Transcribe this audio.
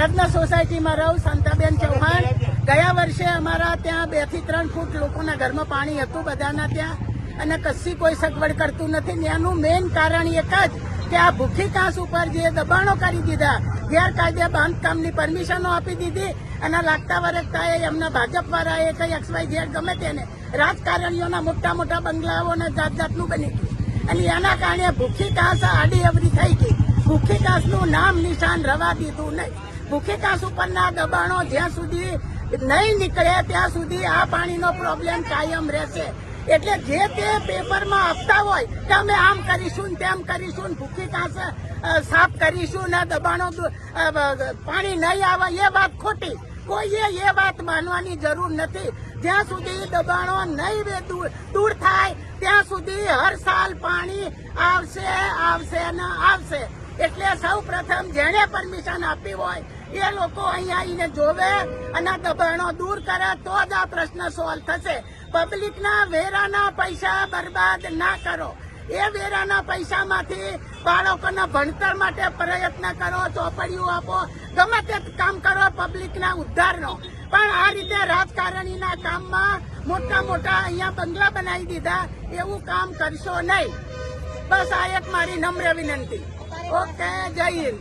યજ્ઞ સોસાયટીમાં રહું, શાંતાબેન ચૌહાણ. ગયા વર્ષે અમારા ત્યાં 2 થી 3 ફૂટ લોકોના ઘરમાં પાણી હતું બધાના ત્યાં, અને કશી કોઈ સગવડ કરતું નથી. એનું મેઇન કારણ એક જ કે આ ભૂખી કાંસ ઉપર જે દબાણો કરી દીધા, ગેરકાયદે બાંધકામની પરમિશનો આપી દીધી, અને લાગતા વરસતા એમના ભાજપ વાળાએ કઈ XYZ ગમે તેને રાજકારણીઓના મોટા મોટા બંગલાઓ ને જાત જાતનું બની ગયું, અને એના કારણે ભૂખી કાંસ આડી અવરી થઈ ગઈ. ભૂખી કાંસનું નામ નિશાન રવા દીધું નહીં. ભૂખી કાંસ ઉપરના દબાણો જ્યાં સુધી નહીં નીકળે ત્યાં સુધી આ પાણીનો પ્રોબ્લેમ કાયમ રહેશે. એટલે જે તે પેપરમાં આપતા હોય કે અમે આમ કરીશું તેમ કરીશું, ભૂખી કાંસ સાફ કરીશું ને દબાણો પાણી નહીં આવે, એ વાત ખોટી. કોઈએ એ વાત માનવાની જરૂર નથી. જ્યાં સુધી દબાણો નહીં દૂર થાય ત્યાં સુધી હર સાલ પાણી આવશે આવશે ને આવશે. એટલે સૌ પ્રથમ જેને પરમિશન આપી હોય એ લોકો અહીંયા આવીને જોવે અને દબાણો દૂર કરે તો જ આ પ્રશ્ન સોલ્વ થશે. પબ્લિકના વેરાના પૈસા બરબાદ ના કરો. એ વેરાના પૈસામાંથી બાળકોના ભણતર માટે પ્રયત્ન કરો, ચોપડીઓ આપો, ગમે તે કામ કરો પબ્લિકના ઉદ્ધારનો. પણ આ રીતે રાજકારણીના કામમાં મોટા મોટા અહીંયા બંગલા બનાવી દીધા, એવું કામ કરશો નહીં. બસ આ એક મારી નમ્ર વિનંતી. ઓકે, જય હિન્દ.